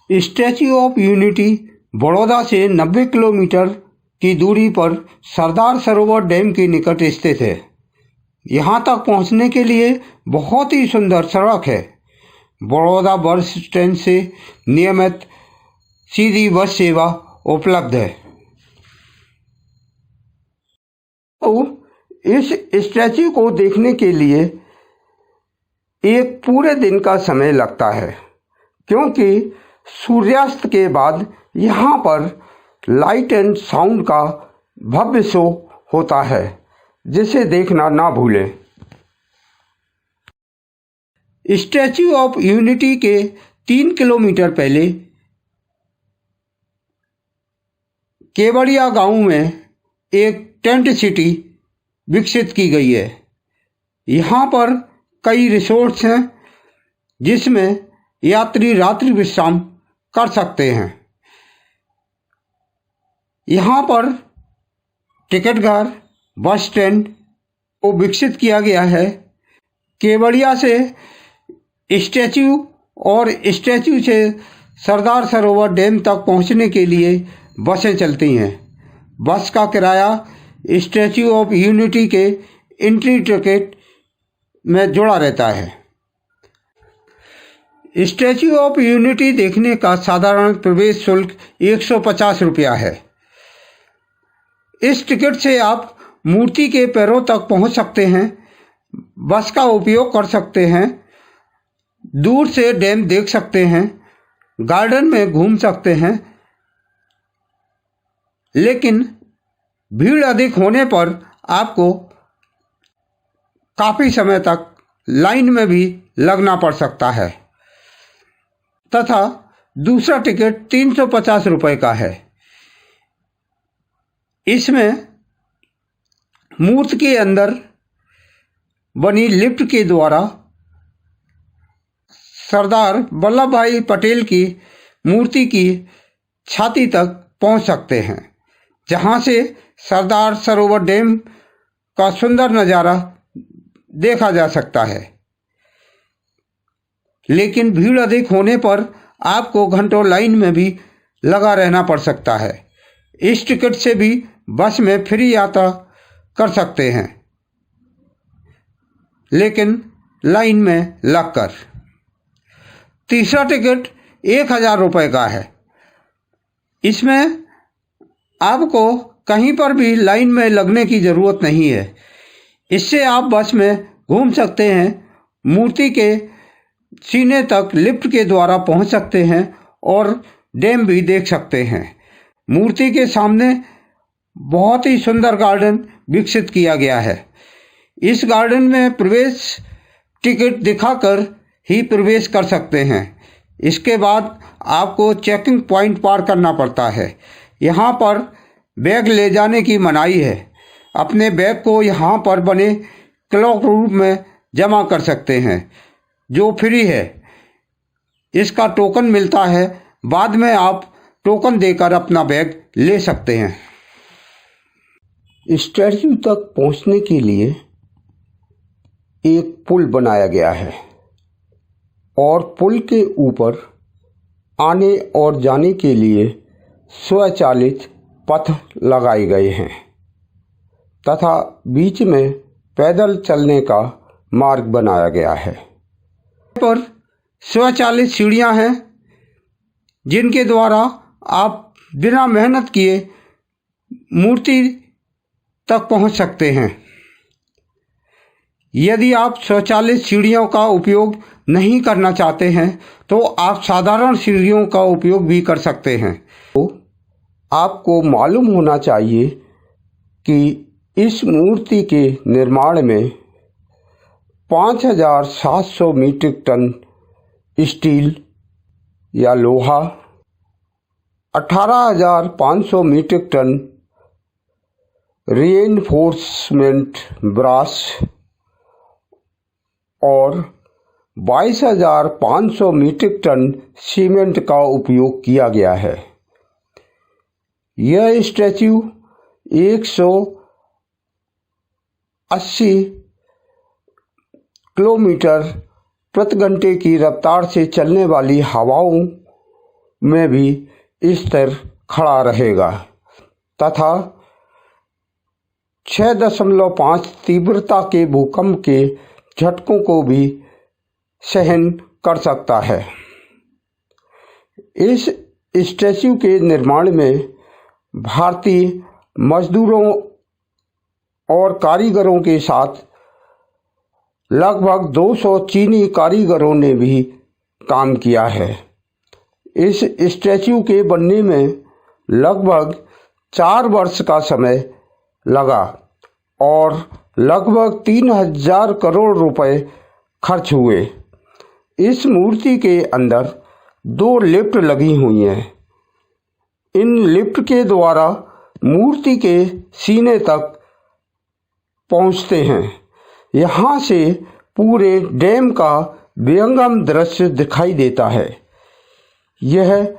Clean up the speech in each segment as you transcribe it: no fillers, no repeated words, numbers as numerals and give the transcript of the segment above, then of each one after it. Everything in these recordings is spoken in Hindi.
स्टैच्यू ऑफ यूनिटी बड़ौदा से 90 किलोमीटर की दूरी पर सरदार सरोवर डैम के निकट स्थित है। यहाँ तक पहुँचने के लिए बहुत ही सुंदर सड़क है। बड़ौदा बस स्टैंड से नियमित सीधी बस सेवा उपलब्ध है। तो इस स्टैच्यू को देखने के लिए एक पूरे दिन का समय लगता है, क्योंकि सूर्यास्त के बाद यहाँ पर लाइट एंड साउंड का भव्य शो होता है, जिसे देखना ना भूलें। स्टैच्यू ऑफ यूनिटी के 3 किलोमीटर पहले केवड़िया गांव में एक टेंट सिटी विकसित की गई है। यहाँ पर कई रिसोर्ट्स हैं, जिसमें यात्री रात्रि विश्राम कर सकते हैं। यहाँ पर टिकट घर, बस स्टैंड को विकसित किया गया है। केवड़िया से स्टैच्यू और स्टैच्यू से सरदार सरोवर डैम तक पहुँचने के लिए बसें चलती हैं। बस का किराया स्टैच्यू ऑफ यूनिटी के एंट्री टिकट में जुड़ा रहता है। स्टैच्यू ऑफ यूनिटी देखने का साधारण प्रवेश शुल्क 150 रुपया है। इस टिकट से आप मूर्ति के पैरों तक पहुंच सकते हैं, बस का उपयोग कर सकते हैं, दूर से डैम देख सकते हैं, गार्डन में घूम सकते हैं। लेकिन भीड़ अधिक होने पर आपको काफ़ी समय तक लाइन में भी लगना पड़ सकता है तथा दूसरा टिकट 350 रुपये का है। इसमें मूर्ति के अंदर बनी लिफ्ट के द्वारा सरदार वल्लभ भाई पटेल की मूर्ति की छाती तक पहुंच सकते हैं, जहां से सरदार सरोवर डैम का सुंदर नज़ारा देखा जा सकता है। लेकिन भीड़ अधिक होने पर आपको घंटों लाइन में भी लगा रहना पड़ सकता है। इस टिकट से भी बस में फ्री यात्रा कर सकते हैं, लेकिन लाइन में लगकर। तीसरा टिकट 1000 रुपये का है। इसमें आपको कहीं पर भी लाइन में लगने की ज़रूरत नहीं है। इससे आप बस में घूम सकते हैं, मूर्ति के सीने तक लिफ्ट के द्वारा पहुंच सकते हैं और डैम भी देख सकते हैं। मूर्ति के सामने बहुत ही सुंदर गार्डन विकसित किया गया है। इस गार्डन में प्रवेश टिकट दिखाकर ही प्रवेश कर सकते हैं। इसके बाद आपको चेकिंग पॉइंट पार करना पड़ता है। यहाँ पर बैग ले जाने की मनाही है। अपने बैग को यहाँ पर बने क्लॉक रूम में जमा कर सकते हैं, जो फ्री है। इसका टोकन मिलता है, बाद में आप टोकन देकर अपना बैग ले सकते हैं। स्टैच्यू तक पहुँचने के लिए एक पुल बनाया गया है और पुल के ऊपर आने और जाने के लिए स्वचालित पथ लगाए गए हैं तथा बीच में पैदल चलने का मार्ग बनाया गया है। पर स्वचालित सीढ़ियां हैं, जिनके द्वारा आप बिना मेहनत किए मूर्ति तक पहुंच सकते हैं। यदि आप स्वचालित सीढ़ियों का उपयोग नहीं करना चाहते हैं तो आप साधारण सीढ़ियों का उपयोग भी कर सकते हैं। तो आपको मालूम होना चाहिए कि इस मूर्ति के निर्माण में 5700 मीट्रिक टन स्टील या लोहा, 18,500 मीट्रिक टन रीइंफोर्समेंट ब्रास और 22,500 मीट्रिक टन सीमेंट का उपयोग किया गया है। यह स्टैच्यू 180 किलोमीटर प्रति घंटे की रफ्तार से चलने वाली हवाओं में भी स्थिर खड़ा रहेगा तथा 6.5 तीव्रता के भूकंप के झटकों को भी सहन कर सकता है। इस स्टैच्यू के निर्माण में भारतीय मजदूरों और कारीगरों के साथ लगभग 200 चीनी कारीगरों ने भी काम किया है। इस स्टैच्यू के बनने में लगभग 4 वर्ष का समय लगा और लगभग 3000 करोड़ रुपए खर्च हुए। इस मूर्ति के अंदर 2 लिफ्ट लगी हुई हैं। इन लिफ्ट के द्वारा मूर्ति के सीने तक पहुंचते हैं। यहाँ से पूरे डैम का विहंगम दृश्य दिखाई देता है। यह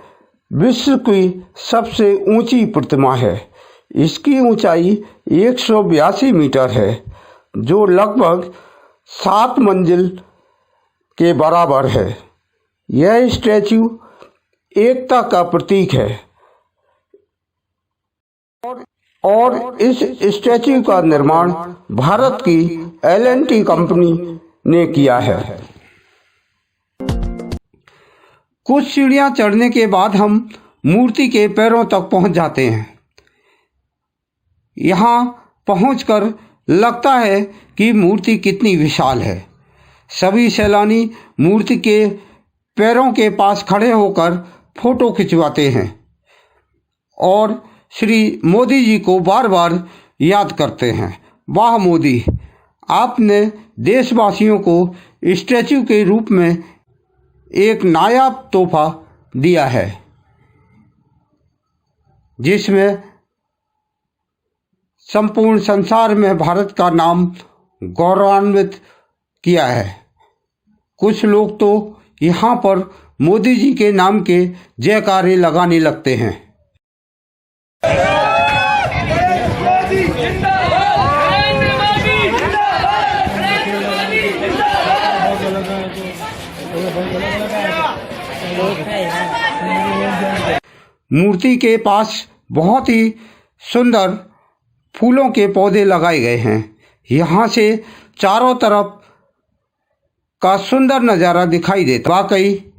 विश्व की सबसे ऊंची प्रतिमा है। इसकी ऊंचाई 182 मीटर है, जो लगभग 7 मंजिल के बराबर है। यह स्टैच्यू एकता का प्रतीक है और इस स्टैच्यू का निर्माण भारत की L&T कंपनी ने किया है। कुछ सीढ़ियां चढ़ने के बाद हम मूर्ति के पैरों तक पहुंच जाते हैं। यहाँ पहुंचकर लगता है कि मूर्ति कितनी विशाल है। सभी सैलानी मूर्ति के पैरों के पास खड़े होकर फोटो खिंचवाते हैं और श्री मोदी जी को बार बार याद करते हैं। वाह मोदी, आपने देशवासियों को स्टैच्यू के रूप में एक नायाब तोहफा दिया है, जिसमें संपूर्ण संसार में भारत का नाम गौरवान्वित किया है। कुछ लोग तो यहाँ पर मोदी जी के नाम के जयकारे लगाने लगते हैं। मूर्ति के पास बहुत ही सुंदर फूलों के पौधे लगाए गए हैं। यहाँ से चारों तरफ का सुंदर नज़ारा दिखाई देता। वाकई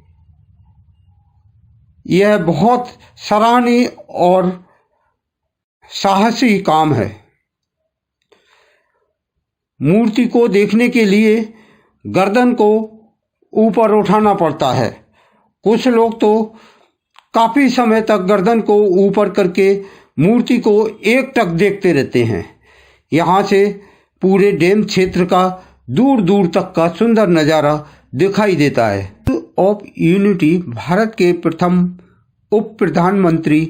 यह बहुत सराहनीय और साहसी काम है। मूर्ति को देखने के लिए गर्दन को ऊपर उठाना पड़ता है। कुछ लोग तो काफ़ी समय तक गर्दन को ऊपर करके मूर्ति को एकटक देखते रहते हैं। यहाँ से पूरे डैम क्षेत्र का दूर दूर तक का सुंदर नज़ारा दिखाई देता है। ऑफ यूनिटी भारत के प्रथम उप प्रधानमंत्री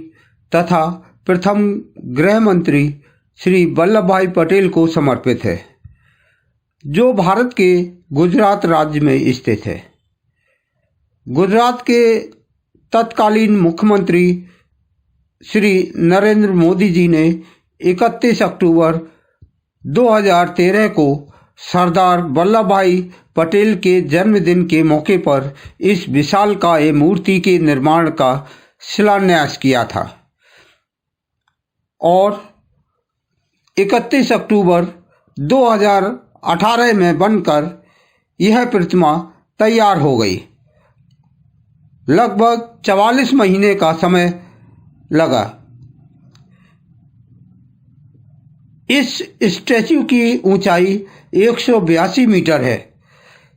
तथा प्रथम गृह मंत्री श्री वल्लभ भाई पटेल को समर्पित है, जो भारत के गुजरात राज्य में स्थित है। गुजरात के तत्कालीन मुख्यमंत्री श्री नरेंद्र मोदी जी ने 31 अक्टूबर 2013 को सरदार वल्लभ भाई पटेल के जन्मदिन के मौके पर इस विशालकाय मूर्ति के निर्माण का शिलान्यास किया था और 31 अक्टूबर 2018 में बनकर यह प्रतिमा तैयार हो गई। लगभग 44 महीने का समय लगा। इस स्टैच्यू की ऊंचाई 182 मीटर है।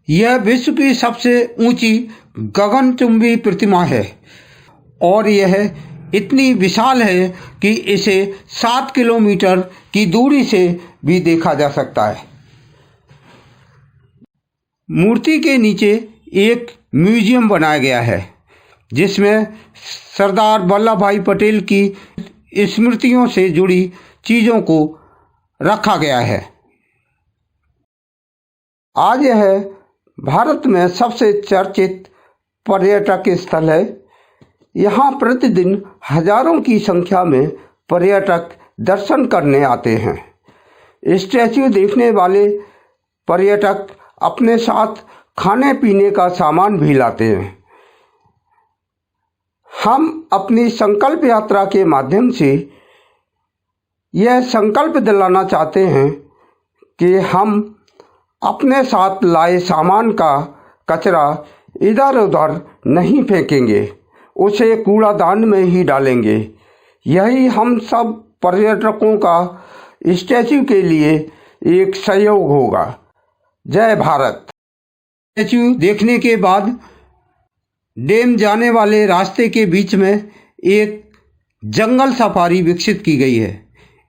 यह विश्व की सबसे ऊंची गगनचुंबी प्रतिमा है और यह इतनी विशाल है कि इसे 7 किलोमीटर की दूरी से भी देखा जा सकता है। मूर्ति के नीचे एक म्यूजियम बनाया गया है, जिसमें सरदार वल्लभ भाई पटेल की स्मृतियों से जुड़ी चीज़ों को रखा गया है। आज यह भारत में सबसे चर्चित पर्यटक स्थल है। यहाँ प्रतिदिन हजारों की संख्या में पर्यटक दर्शन करने आते हैं। स्टैच्यू देखने वाले पर्यटक अपने साथ खाने पीने का सामान भी लाते हैं। हम अपनी संकल्प यात्रा के माध्यम से यह संकल्प दिलाना चाहते हैं कि हम अपने साथ लाए सामान का कचरा इधर उधर नहीं फेंकेंगे, उसे कूड़ादान में ही डालेंगे। यही हम सब पर्यटकों का स्टैच्यू के लिए एक सहयोग होगा। जय भारत। स्टैच्यू देखने के बाद डैम जाने वाले रास्ते के बीच में एक जंगल सफारी विकसित की गई है।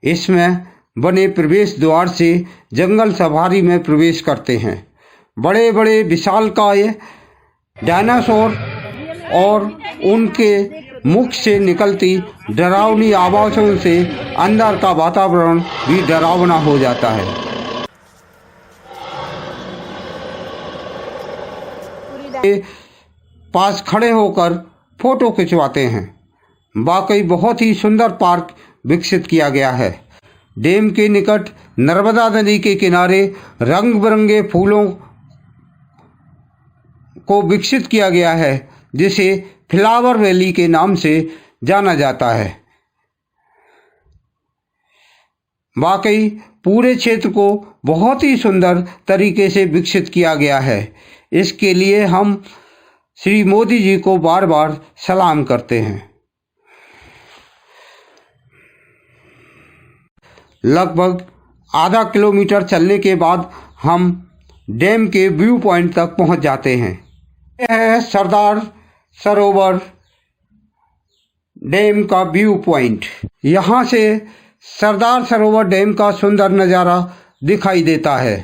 इसमें बने प्रवेश द्वार से जंगल सफारी में प्रवेश करते हैं। बड़े बड़े विशालकाय डायनासोर और उनके मुख से निकलती डरावनी आवाज़ों से अंदर का वातावरण भी डरावना हो जाता है। पास खड़े होकर फोटो खिंचवाते हैं। वाकई बहुत ही सुंदर पार्क विकसित किया गया है। डैम के निकट नर्मदा नदी के किनारे रंग बिरंगे फूलों को विकसित किया गया है, जिसे फ्लावर वैली के नाम से जाना जाता है। वाकई पूरे क्षेत्र को बहुत ही सुंदर तरीके से विकसित किया गया है। इसके लिए हम श्री मोदी जी को बार बार सलाम करते हैं। लगभग आधा किलोमीटर चलने के बाद हम डैम के व्यू पॉइंट तक पहुंच जाते हैं। यह है सरदार सरोवर डैम का व्यू पॉइंट। यहाँ से सरदार सरोवर डैम का सुंदर नज़ारा दिखाई देता है।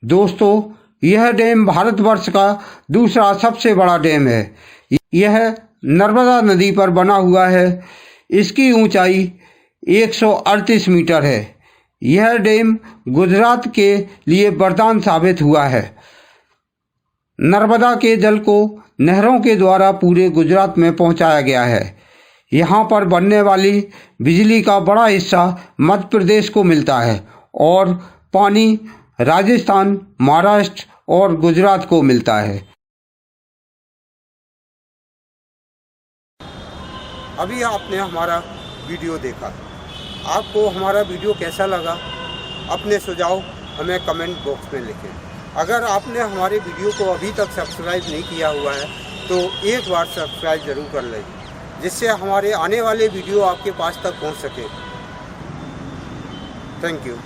दोस्तों, यह डैम भारतवर्ष का दूसरा सबसे बड़ा डैम है। यह नर्मदा नदी पर बना हुआ है। इसकी ऊंचाई 138 मीटर है। यह डैम गुजरात के लिए वरदान साबित हुआ है। नर्मदा के जल को नहरों के द्वारा पूरे गुजरात में पहुंचाया गया है। यहाँ पर बनने वाली बिजली का बड़ा हिस्सा मध्य प्रदेश को मिलता है और पानी राजस्थान, महाराष्ट्र और गुजरात को मिलता है। अभी आपने हमारा वीडियो देखा। आपको हमारा वीडियो कैसा लगा? अपने सुझाव हमें कमेंट बॉक्स में लिखें। अगर आपने हमारे वीडियो को अभी तक सब्सक्राइब नहीं किया हुआ है तो एक बार सब्सक्राइब ज़रूर कर लें, जिससे हमारे आने वाले वीडियो आपके पास तक पहुंच सके। Thank you.